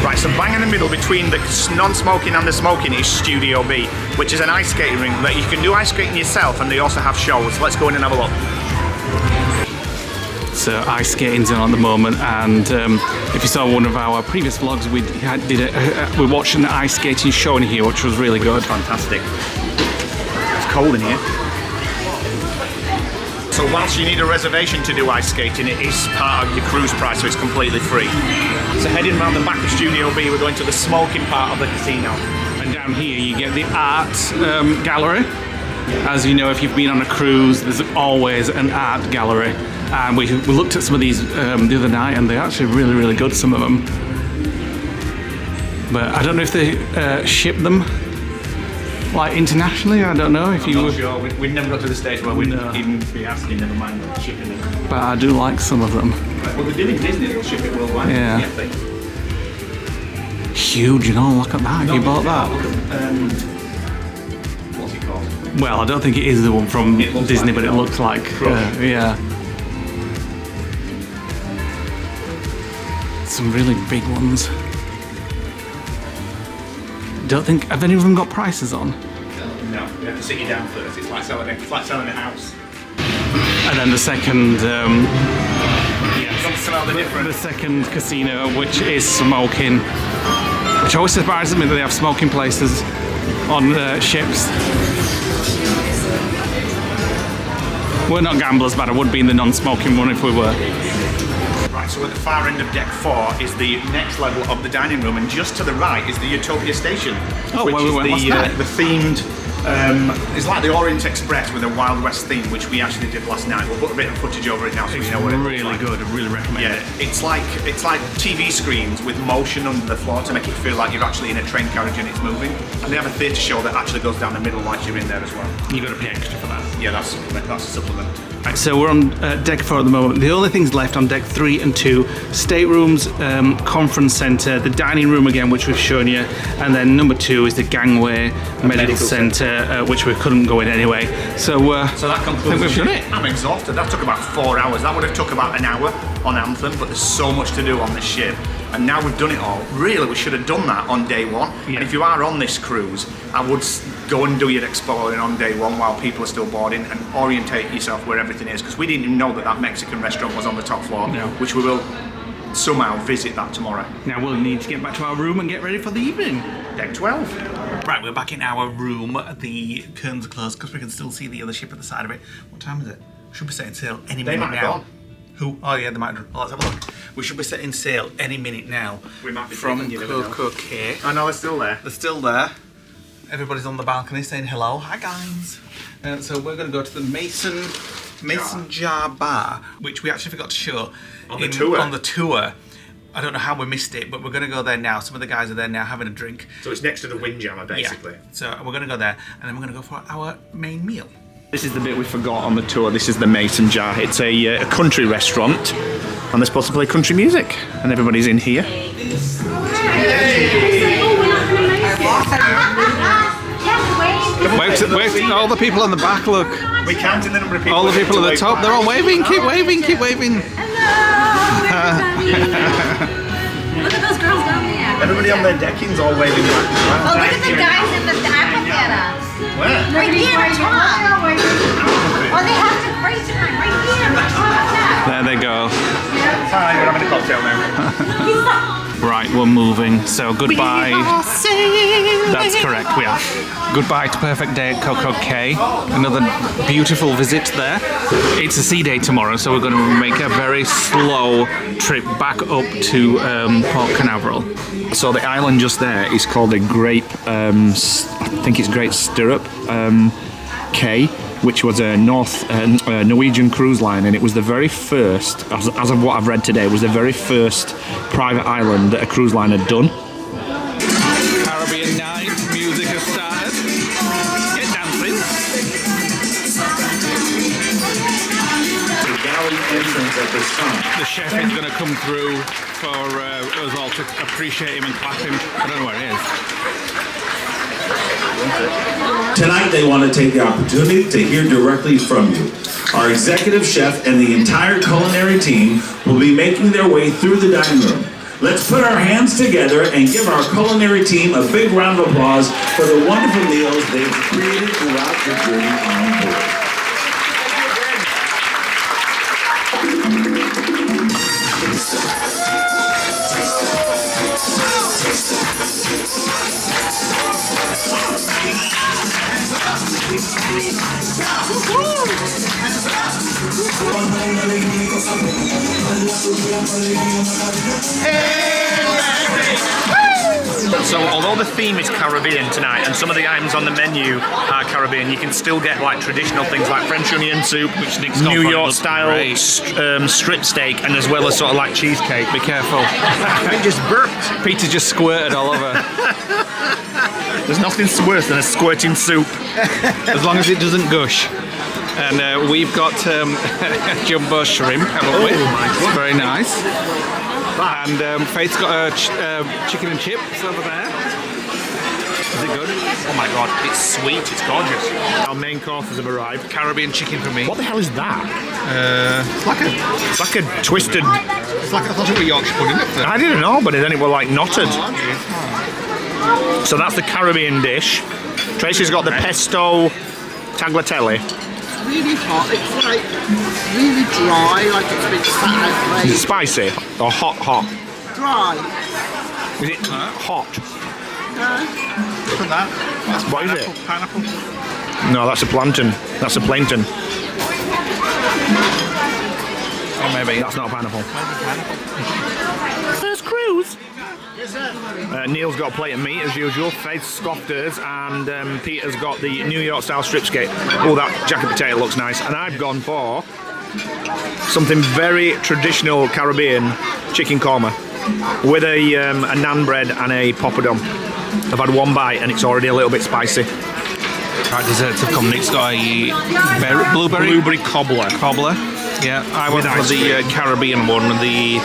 Right, so bang in the middle between the non-smoking and the smoking is Studio B, which is an ice skating rink that you can do ice skating yourself, and they also have shows. Let's go in and have a look. So ice skating's on at the moment, and if you saw one of our previous vlogs, we watched an ice skating show in here, which was really good. Fantastic. It's cold in here. So whilst you need a reservation to do ice skating, it is part of your cruise price, so it's completely free. So heading around the back of Studio B, we're going to the smoking part of the casino. And down here you get the art gallery. As you know, if you've been on a cruise, there's always an art gallery. And we looked at some of these the other night, and they're actually really, really good, some of them. But I don't know if they ship them like internationally. I don't know if I'm not sure. We've never got to the stage where we'd even be asking, never mind shipping them. But I do like some of them. Well, they're doing Disney, they'll ship it worldwide. Yeah. Huge and all, look at that. You bought that? What's it called? Well, I don't think it is the one from Disney, but it looks like, yeah. Some really big ones. Don't think, have any of them got prices on? No, you have to sit you down first. It's like selling a house. And then the second, Smell the difference. the second casino, which is smoking. Which always surprises me that they have smoking places on ships. We're not gamblers, but I would be in the non-smoking one if we were. Right, so at the far end of deck 4 is the next level of the dining room, and just to the right is the Utopia station, which is the themed. It's like the Orient Express with a Wild West theme, which we actually did last night. We'll put a bit of footage over it now, so you know what it looks like. Really good. I really recommend it. It's like TV screens with motion under the floor to make it feel like you're actually in a train carriage and it's moving. And they have a theatre show that actually goes down the middle whilst you're in there as well. You got to pay extra for that. Yeah, that's a supplement. Right, so we're on deck 4 at the moment. The only things left on deck 3 and 2, staterooms, conference centre, the dining room again, which we've shown you, and then number 2 is the gangway medical centre, which we couldn't go in anyway. So that concludes. I think we've done it. I'm exhausted. That took about 4 hours. That would have took about an hour. on Anthem, but there's so much to do on this ship. And now we've done it all. Really, we should have done that on day one. Yeah. And if you are on this cruise, I would go and do your exploring on day one while people are still boarding and orientate yourself where everything is. Because we didn't even know that that Mexican restaurant was on the top floor, which we will somehow visit that tomorrow. Now we'll need to get back to our room and get ready for the evening. Deck 12. Right, we're back in our room. The curtains are closed because we can still see the other ship at the side of it. What time is it? Should be setting sail any minute now. Who? Oh yeah, they might have. Oh, let's have a look. We should be setting sail any minute now. We might be from CocoCay. I know they're still there. They're still there. Everybody's on the balcony saying hello. Hi guys. So we're going to go to the Mason Jar Bar, which we actually forgot to show on the tour. On the tour. I don't know how we missed it, but we're going to go there now. Some of the guys are there now having a drink. So it's next to the Windjammer, basically. Yeah. So we're going to go there, and then we're going to go for our main meal. This is the bit we forgot on the tour. This is the Mason Jar. It's a country restaurant, and they're supposed to play country music, and everybody's in here. Wait, all the people on the back, look. We're counting the number of people. All the people at the top, they're all waving. Keep waving, keep waving. Look at those girls down there. Everybody on their decking's all waving back. Oh, look at the guys in the AquaTheater. Where? Right here, right here. Oh, they have a great time. Right here. There they go. Hi, we're having a cocktail now. Right, we're moving. So goodbye. That's correct, we are. Goodbye to perfect day at CocoCay. Another beautiful visit there. It's a sea day tomorrow, so we're going to make a very slow trip back up to Port Canaveral. So the island just there is called a Grape, I think it's Great Stirrup Cay, which was a Norwegian cruise line, and it was the very first, as of what I've read today, it was the very first private island that a cruise line had done. Caribbean night, music has started. Get dancing. The galley entrance at this time. The chef is going to come through for us all to appreciate him and clap him. I don't know where he is. Tonight they want to take the opportunity to hear directly from you. Our executive chef and the entire culinary team will be making their way through the dining room. Let's put our hands together and give our culinary team a big round of applause for the wonderful meals they've created throughout the journey on board. So although the theme is Caribbean tonight and some of the items on the menu are Caribbean, you can still get like traditional things like French onion soup, Which Nick's New got York for style strip steak, and as well as sort of like cheesecake. Be careful. I just burped. Peter just squirted all over. There's nothing worse than a squirting soup. As long as it doesn't gush. And we've got jumbo shrimp, haven't we? my God. Very nice. And Faith's got chicken and chips over there. Is it good? Oh my God, it's sweet, it's gorgeous. Our main courses have arrived. Caribbean chicken for me. What the hell is that? It's like a twisted. It's like I thought it was Yorkshire pudding. I didn't know, but then it was like knotted. So that's the Caribbean dish. Tracy's got the pesto tagliatelle. Really hot, it's like really dry, like it's been sat out Is it late. spicy or hot? Dry. Is it hot? Look at that. What is it? Pineapple. No, that's a plantain. That's a plankton. Or maybe. That's not a pineapple. First cruise. Neil's got a plate of meat as usual. Faith's scoffed hers, and Peter's got the New York style strip steak. Oh, that jacket potato looks nice. And I've gone for something very traditional Caribbean chicken korma with a naan bread and a poppadom. I've had one bite and it's already a little bit spicy. Our desserts have come. Nick's got a blueberry cobbler. Yeah, I went for the Caribbean one, the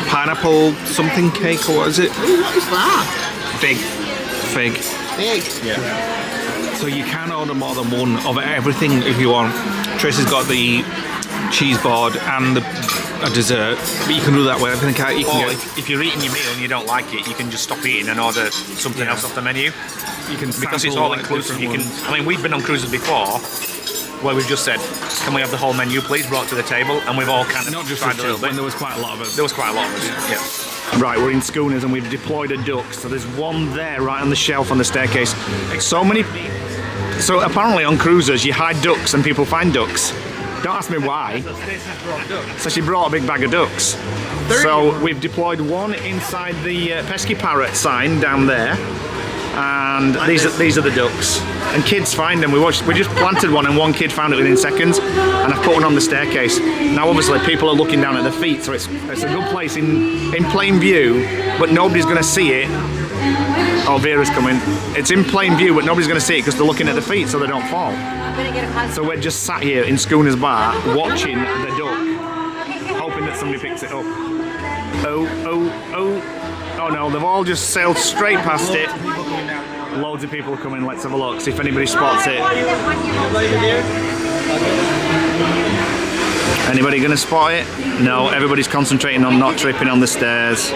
pineapple something cake, or what is it? What is that? Fig. Big. Yeah. So you can order more than one of everything if you want. Tracy's got the cheese board and the a dessert, but you can do that with everything. You can Or get, if you're eating your meal and you don't like it, you can just stop eating and order something else off the menu. you can Because it's sample, all like, inclusive. You different can. ones. I mean, we've been on cruises before where we've just said, "Can we have the whole menu, please?" brought to the table, and we've all kind of Not just tried with a little two, bit. when there was quite a lot of us. There was quite a lot of us. Yeah. Right, we're in schooners and we've deployed a duck. So there's one there right on the shelf on the staircase. So apparently on cruises you hide ducks and people find ducks. Don't ask me why. So she brought a big bag of ducks. So we've deployed one inside the pesky parrot sign down there. And these are the ducks. And kids find them. We just planted one and one kid found it within seconds. And I've put one on the staircase. Now obviously people are looking down at their feet, so it's a good place in plain view, but nobody's going to see it. Oh, Vera's coming. It's in plain view, but nobody's going to see it because they're looking at their feet so they don't fall. So we're just sat here in Schooner's Bar watching the duck, hoping that somebody picks it up. Oh no, they've all just sailed straight past it. Loads of people are coming. Let's have a look, see if anybody spots it. Anybody gonna spot it? No, everybody's concentrating on not tripping on the stairs.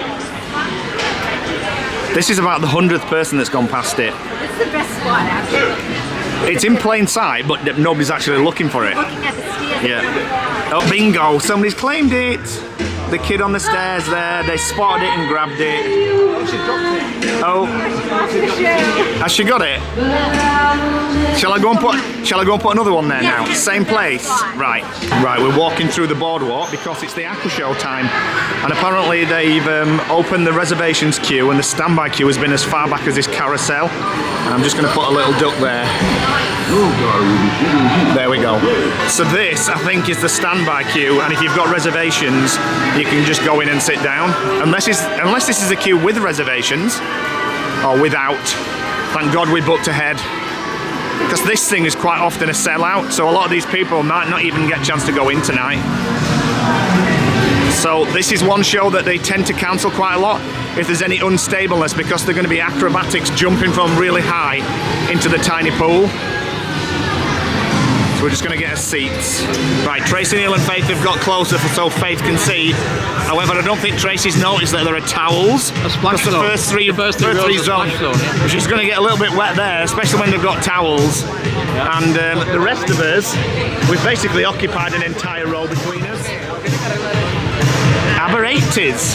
This is about the 100th person that's gone past it. It's the best spot, actually. It's in plain sight, but nobody's actually looking for it. Looking at the stairs. Yeah. Oh, bingo! Somebody's claimed it. The kid on the stairs there, they spotted it and grabbed it. Oh, has she got it? Shall I go and put another one there now? Same place? Right. Right, we're walking through the boardwalk because it's the Aqua Show time. And apparently they've opened the reservations queue and the standby queue has been as far back as this carousel. And I'm just going to put a little duck there. There we go. So this, I think, is the standby queue, and if you've got reservations, you can just go in and sit down. Unless this is a queue with reservations, or without. Thank God we booked ahead. Because this thing is quite often a sellout, so a lot of these people might not even get a chance to go in tonight. So this is one show that they tend to cancel quite a lot if there's any unstableness, because they're going to be acrobatics jumping from really high into the tiny pool. So we're just going to get us seats. Right, Tracy, Neil and Faith have got closer so Faith can see. However, I don't think Tracy's noticed that there are towels. A splash The zone. first three rows are zones. splash zone, yeah. She's going to get a little bit wet there, especially when they've got towels. And the rest of us, we've basically occupied an entire row between us. Aber 80s.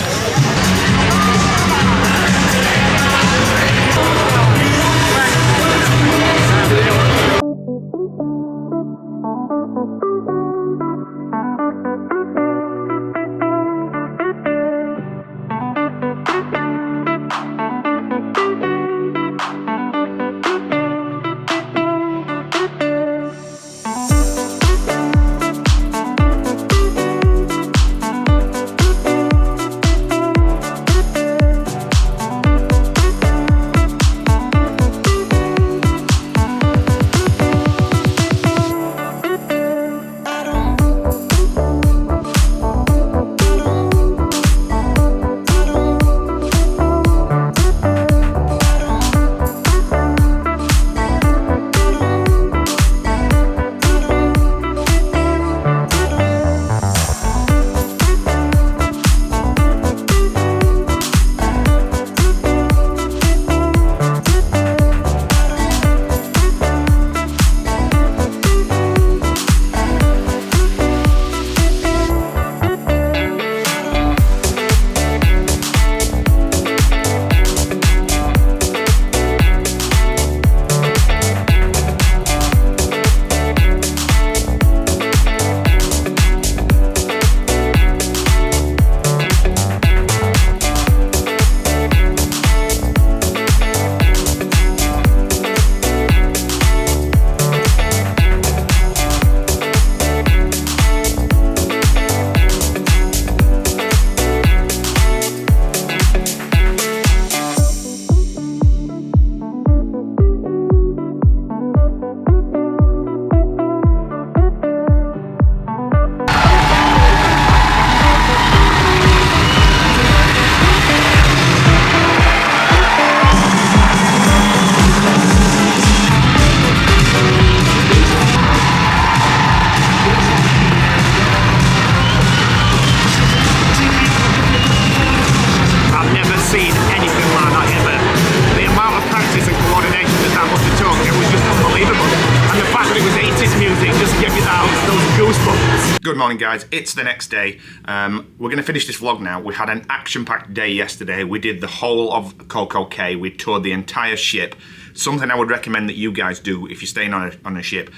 Good morning, guys. It's the next day. We're going to finish this vlog now. We had an action-packed day yesterday. We did the whole of CocoCay. We toured the entire ship. Something I would recommend that you guys do if you're staying on a ship.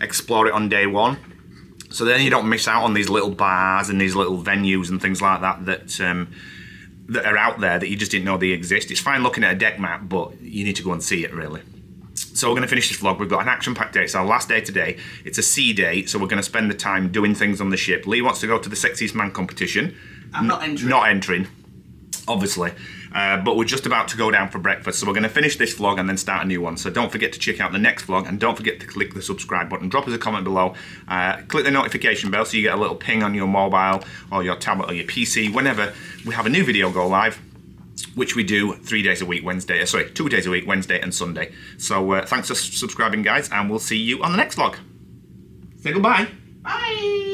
Explore it on day one. So then you don't miss out on these little bars and these little venues and things like that that are out there that you just didn't know they exist. It's fine looking at a deck map, but you need to go and see it, really. So we're going to finish this vlog. We've got an action-packed day. It's our last day today. It's a sea day, so we're going to spend the time doing things on the ship. Lee wants to go to the Sexiest Man competition. I'm not entering. Not entering, obviously. But we're just about to go down for breakfast, so we're going to finish this vlog and then start a new one. So don't forget to check out the next vlog, and don't forget to click the subscribe button. Drop us a comment below. Click the notification bell so you get a little ping on your mobile or your tablet or your PC whenever we have a new video go live, which we do 3 days a week, 2 days a week, Wednesday and Sunday. So thanks for subscribing, guys, and we'll see you on the next vlog. Say goodbye. Bye.